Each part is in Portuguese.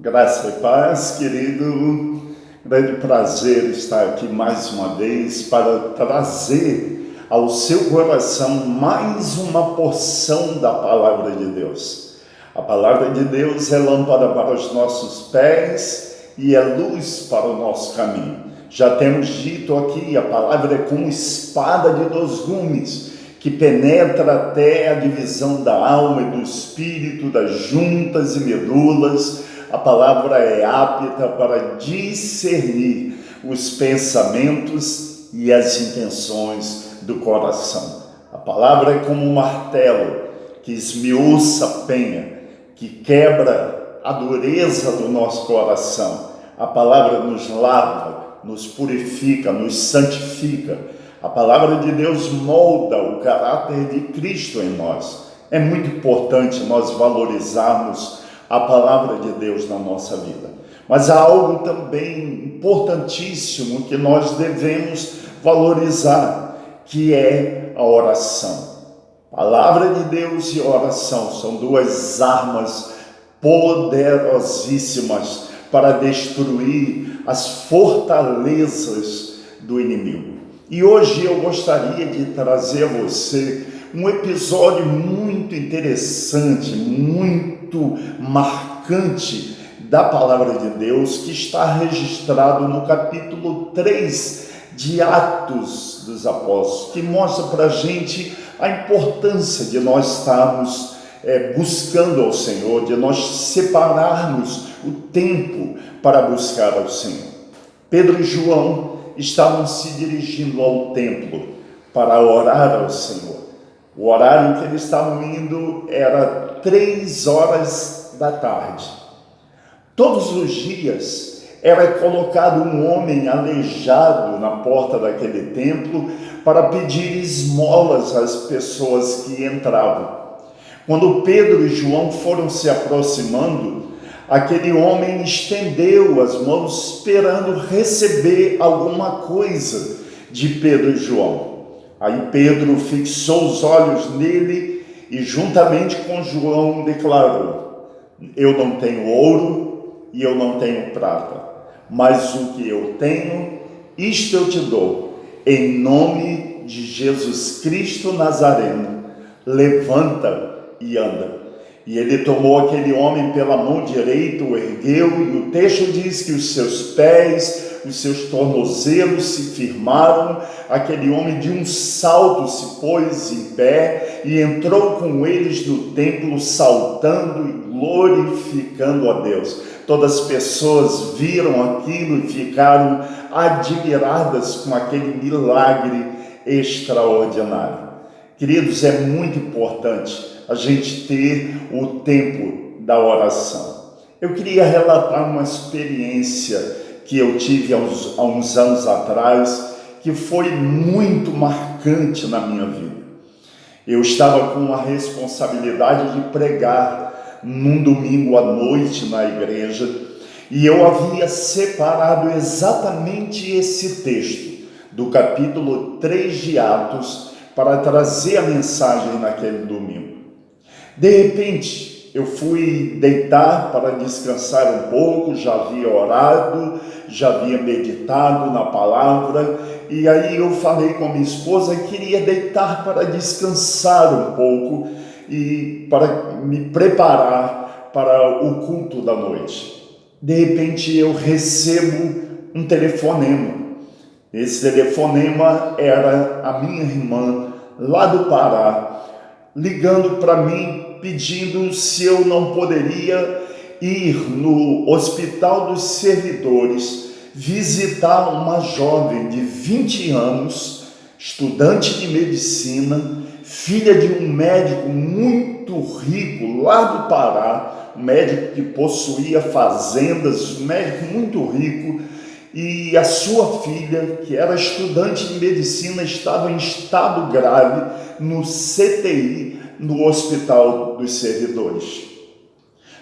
Graça e paz, querido. Grande prazer estar aqui mais uma vez para trazer ao seu coração mais uma porção da Palavra de Deus. A Palavra de Deus é lâmpada para os nossos pés e é luz para o nosso caminho. Já temos dito aqui, a Palavra é como espada de dois gumes, que penetra até a divisão da alma e do espírito, das juntas e medulas. A palavra é apta para discernir os pensamentos e as intenções do coração. A palavra é como um martelo que esmiuça a penha, que quebra a dureza do nosso coração. A palavra nos lava, nos purifica, nos santifica. A palavra de Deus molda o caráter de Cristo em nós. É muito importante nós valorizarmos a palavra de Deus na nossa vida. Mas há algo também importantíssimo que nós devemos valorizar, que é a oração. Palavra de Deus e oração são duas armas poderosíssimas para destruir as fortalezas do inimigo. E hoje eu gostaria de trazer a você um episódio muito interessante, muito marcante da Palavra de Deus, que está registrado no capítulo 3 de Atos dos Apóstolos, que mostra para a gente a importância de nós estarmos buscando ao Senhor, de nós separarmos o tempo para buscar ao Senhor. Pedro e João estavam se dirigindo ao templo para orar ao Senhor. O horário que eles estavam indo era 3 horas da tarde. Todos os dias era colocado um homem aleijado na porta daquele templo para pedir esmolas às pessoas que entravam. Quando Pedro e João foram se aproximando, aquele homem estendeu as mãos esperando receber alguma coisa de Pedro e João. Aí Pedro fixou os olhos nele e juntamente com João declarou: eu não tenho ouro e eu não tenho prata, mas o que eu tenho, isto eu te dou. Em nome de Jesus Cristo Nazareno, levanta e anda. E ele tomou aquele homem pela mão direita, o ergueu, e o texto diz que os seus pés, os seus tornozelos se firmaram. Aquele homem de um salto se pôs em pé e entrou com eles no templo, saltando e glorificando a Deus. Todas as pessoas viram aquilo e ficaram admiradas com aquele milagre extraordinário. Queridos, é muito importante a gente ter o tempo da oração. Eu queria relatar uma experiência que eu tive há uns anos atrás, que foi muito marcante na minha vida. Eu estava com a responsabilidade de pregar num domingo à noite na igreja, e eu havia separado exatamente esse texto do capítulo 3 de Atos para trazer a mensagem naquele domingo. De repente, eu fui deitar para descansar um pouco, já havia orado, já havia meditado na palavra, e aí eu falei com a minha esposa que queria deitar para descansar um pouco e para me preparar para o culto da noite. De repente eu recebo um telefonema. Esse telefonema era a minha irmã lá do Pará, ligando para mim, pedindo se eu não poderia ir no Hospital dos Servidores visitar uma jovem de 20 anos, estudante de medicina, filha de um médico muito rico lá do Pará, um médico que possuía fazendas, um médico muito rico, e a sua filha, que era estudante de medicina, estava em estado grave no CTI, no Hospital dos Servidores.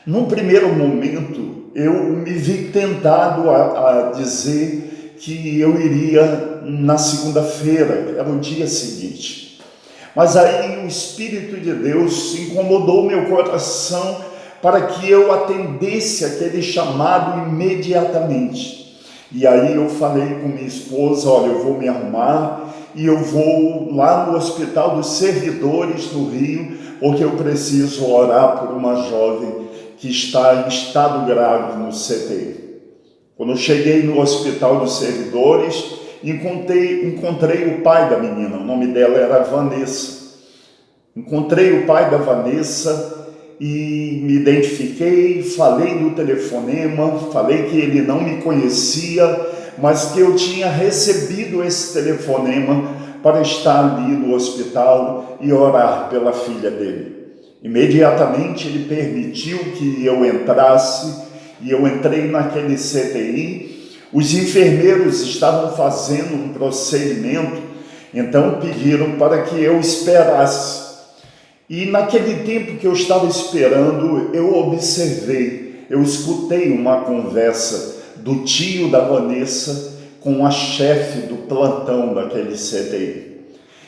Num primeiro momento, eu me vi tentado a dizer que eu iria na segunda-feira, que era o dia seguinte. Mas aí o Espírito de Deus incomodou meu coração para que eu atendesse aquele chamado imediatamente. E aí eu falei com minha esposa, olha, eu vou me arrumar e eu vou lá no Hospital dos Servidores no Rio, porque eu preciso orar por uma jovem que está em estado grave no CTI. Quando eu cheguei no Hospital dos Servidores, encontrei o pai da menina, o nome dela era Vanessa. Encontrei o pai da Vanessa e me identifiquei, falei no telefonema, falei que ele não me conhecia, mas que eu tinha recebido esse telefonema para estar ali no hospital e orar pela filha dele. Imediatamente ele permitiu que eu entrasse e eu entrei naquele CTI. Os enfermeiros estavam fazendo um procedimento, então pediram para que eu esperasse. E naquele tempo que eu estava esperando, eu observei, eu escutei uma conversa do tio da Vanessa com a chefe do plantão daquele CTI.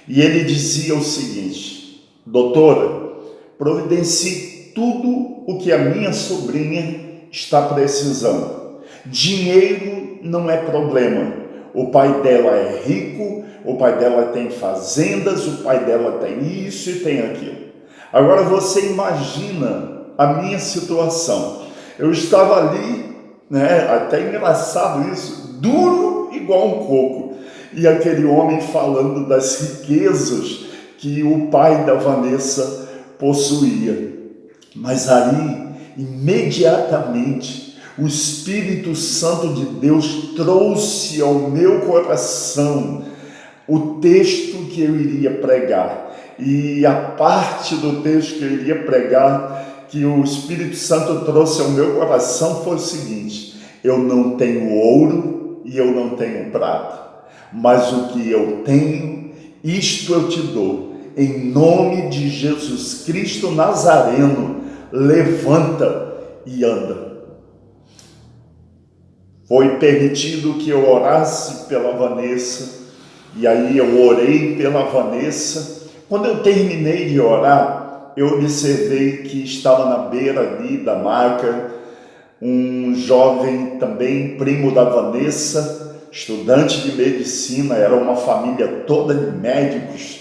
E ele dizia o seguinte: doutora, providencie tudo o que a minha sobrinha está precisando. Dinheiro não é problema. O pai dela é rico, o pai dela tem fazendas, o pai dela tem isso e tem aquilo. Agora você imagina a minha situação. Eu estava ali, até engraçado isso, duro igual um coco. E aquele homem falando das riquezas que o pai da Vanessa possuía. Mas aí, imediatamente, o Espírito Santo de Deus trouxe ao meu coração o texto que eu iria pregar. E a parte do texto que eu iria pregar, que o Espírito Santo trouxe ao meu coração, foi o seguinte: eu não tenho ouro e eu não tenho prata, mas o que eu tenho, isto eu te dou. Em nome de Jesus Cristo Nazareno, levanta e anda. Foi permitido que eu orasse pela Vanessa, e aí eu orei pela Vanessa. Quando eu terminei de orar, eu observei que estava na beira ali da maca um jovem também, primo da Vanessa, estudante de medicina, era uma família toda de médicos,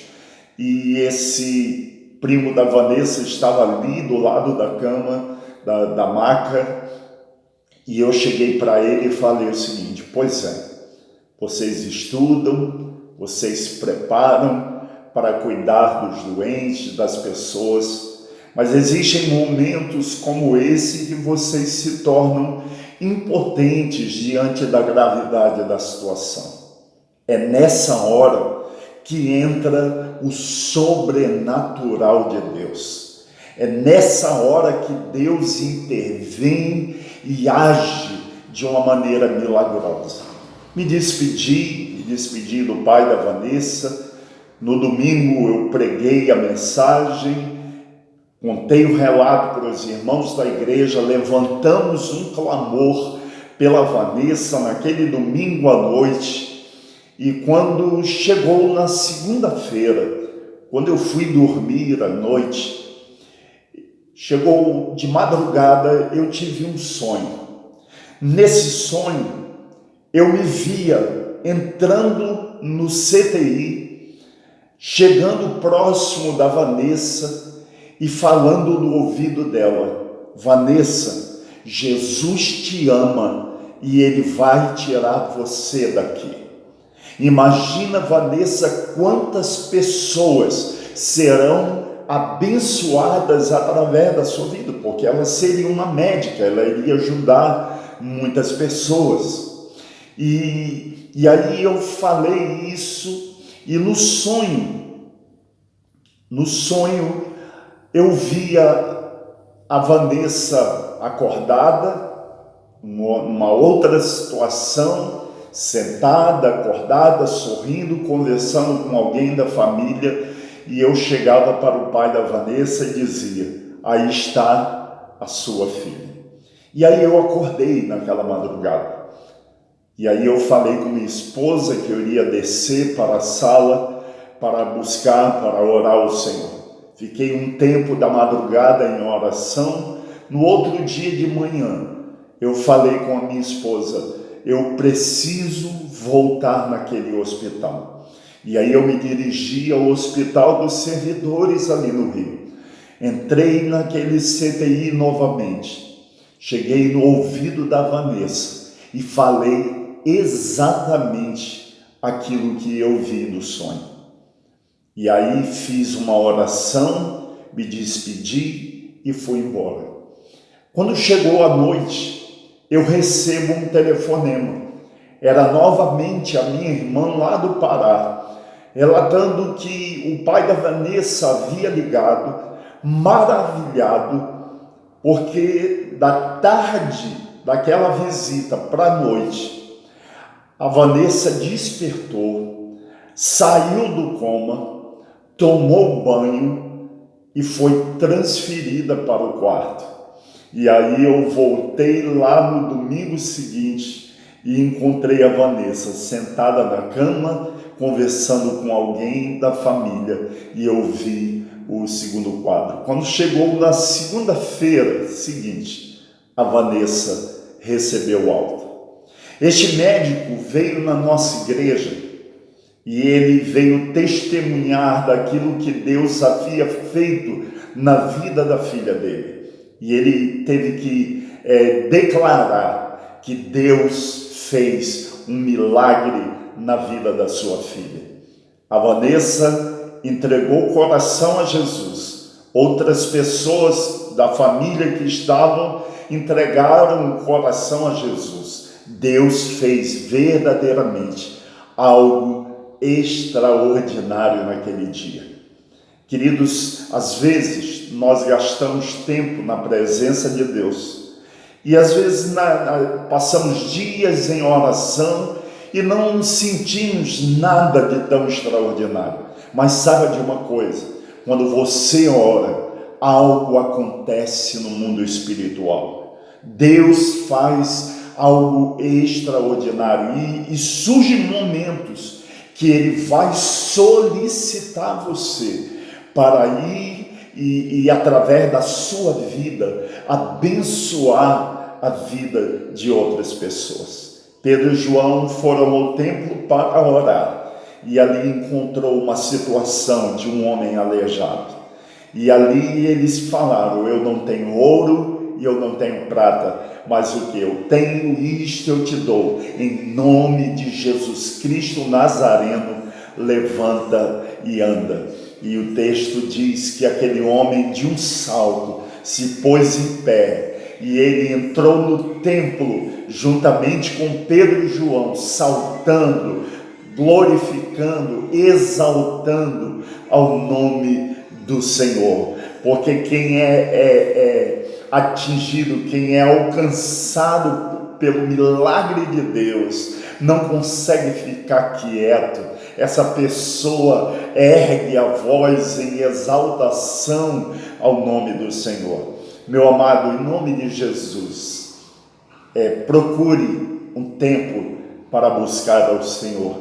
e esse primo da Vanessa estava ali do lado da cama, da maca, e eu cheguei para ele e falei o seguinte: pois é, vocês estudam, vocês se preparam para cuidar dos doentes, das pessoas, mas existem momentos como esse que vocês se tornam impotentes diante da gravidade da situação. É nessa hora que entra o sobrenatural de Deus. É nessa hora que Deus intervém e age de uma maneira milagrosa. Me despedi do pai da Vanessa. No domingo eu preguei a mensagem, contei o relato para os irmãos da igreja, levantamos um clamor pela Vanessa naquele domingo à noite. E quando chegou na segunda-feira, quando eu fui dormir à noite, chegou de madrugada, eu tive um sonho. Nesse sonho, eu me via entrando no CTI, chegando próximo da Vanessa e falando no ouvido dela: Vanessa, Jesus te ama e Ele vai tirar você daqui. Imagina, Vanessa, quantas pessoas serão abençoadas através da sua vida, porque ela seria uma médica, ela iria ajudar muitas pessoas. E aí eu falei isso, e no sonho eu via a Vanessa acordada, uma outra situação, sentada, acordada, sorrindo, conversando com alguém da família, e eu chegava para o pai da Vanessa e dizia: aí está a sua filha. E aí eu acordei naquela madrugada, e aí eu falei com minha esposa que eu iria descer para a sala para buscar, para orar ao Senhor. Fiquei um tempo da madrugada em oração, No outro dia de manhã, eu falei com a minha esposa, eu preciso voltar naquele hospital. E aí eu me dirigi ao Hospital dos Servidores ali no Rio. Entrei naquele CTI novamente. Cheguei no ouvido da Vanessa e falei exatamente aquilo que eu vi no sonho. E aí fiz uma oração, me despedi e fui embora. Quando chegou a noite, eu recebo um telefonema. Era novamente a minha irmã lá do Pará, relatando que o pai da Vanessa havia ligado, maravilhado, porque da tarde daquela visita para a noite, a Vanessa despertou, saiu do coma, tomou banho e foi transferida para o quarto. E aí eu voltei lá no domingo seguinte e encontrei a Vanessa sentada na cama, conversando com alguém da família, e eu vi o segundo quadro. Quando chegou na segunda-feira seguinte, a Vanessa recebeu alta. Este médico veio na nossa igreja e ele veio testemunhar daquilo que Deus havia feito na vida da filha dele. E ele teve que declarar que Deus fez um milagre na vida da sua filha. A Vanessa entregou o coração a Jesus. Outras pessoas da família que estavam entregaram o coração a Jesus. Deus fez verdadeiramente algo extraordinário naquele dia. Queridos, às vezes nós gastamos tempo na presença de Deus e às vezes passamos dias em oração e não sentimos nada de tão extraordinário. Mas saiba de uma coisa, quando você ora, algo acontece no mundo espiritual. Deus faz algo extraordinário e surgem momentos que Ele vai solicitar você para ir e através da sua vida, abençoar a vida de outras pessoas. Pedro e João foram ao templo para orar e ali encontrou uma situação de um homem aleijado. E ali eles falaram, eu não tenho ouro e eu não tenho prata, mas o que eu tenho, isto eu te dou. Em nome de Jesus Cristo Nazareno, levanta e anda. E o texto diz que aquele homem de um salto se pôs em pé e ele entrou no templo juntamente com Pedro e João, saltando, glorificando, exaltando ao nome do Senhor. Porque quem é atingido, quem é alcançado pelo milagre de Deus, não consegue ficar quieto. Essa pessoa ergue a voz em exaltação ao nome do Senhor. Meu amado, em nome de Jesus, procure um tempo para buscar ao Senhor,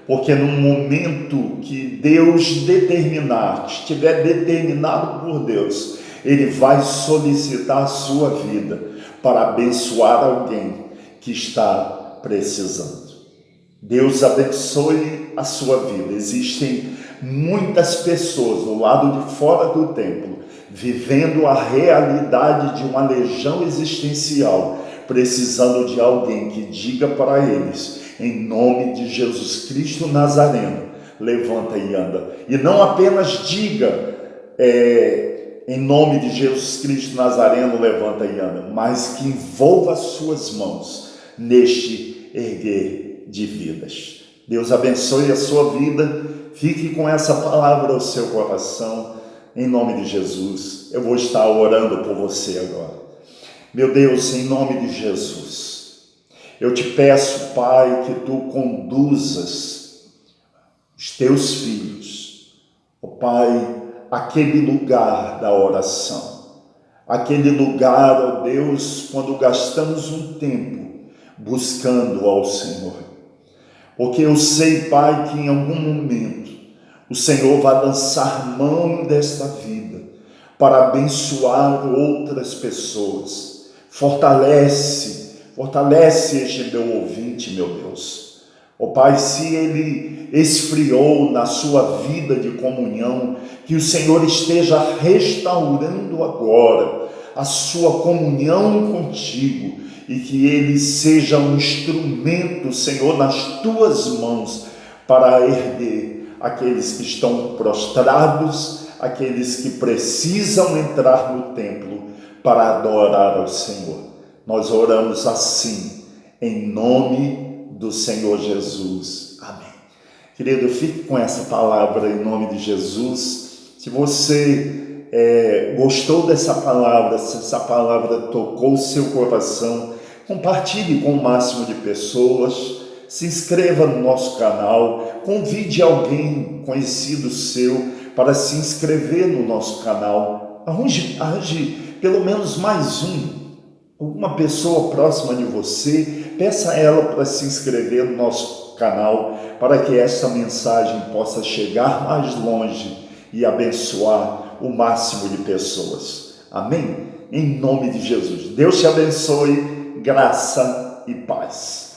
porque no momento que Deus determinar, estiver determinado por Deus, Ele vai solicitar a sua vida para abençoar alguém que está precisando. Deus abençoe a sua vida. Existem muitas pessoas do lado de fora do templo, vivendo a realidade de uma legião existencial, precisando de alguém que diga para eles, em nome de Jesus Cristo Nazareno, levanta e anda. E não apenas diga, em nome de Jesus Cristo Nazareno, levanta e anda, mas que envolva as suas mãos neste erguer de vidas. Deus abençoe a sua vida. Fique com essa palavra ao seu coração, em nome de Jesus. Eu vou estar orando por você agora. Meu Deus, em nome de Jesus, eu te peço, Pai, que tu conduzas os teus filhos, ó Pai, àquele lugar da oração, aquele lugar, ó Deus, quando gastamos um tempo buscando ao Senhor. Porque eu sei, Pai, que em algum momento o Senhor vai lançar mão desta vida para abençoar outras pessoas. Fortalece este meu ouvinte, meu Deus. Ó Pai, se ele esfriou na sua vida de comunhão, que o Senhor esteja restaurando agora a sua comunhão contigo e que ele seja um instrumento, Senhor, nas tuas mãos para erguer aqueles que estão prostrados, aqueles que precisam entrar no templo para adorar ao Senhor. Nós oramos assim, em nome do Senhor Jesus. Amém. Querido, fique com essa palavra em nome de Jesus. Se você gostou dessa palavra, se essa palavra tocou o seu coração, compartilhe com o máximo de pessoas, se inscreva no nosso canal, convide alguém conhecido seu para se inscrever no nosso canal, arranje pelo menos mais uma pessoa próxima de você, peça a ela para se inscrever no nosso canal, para que essa mensagem possa chegar mais longe e abençoar o máximo de pessoas. Amém? Em nome de Jesus. Deus te abençoe, graça e paz.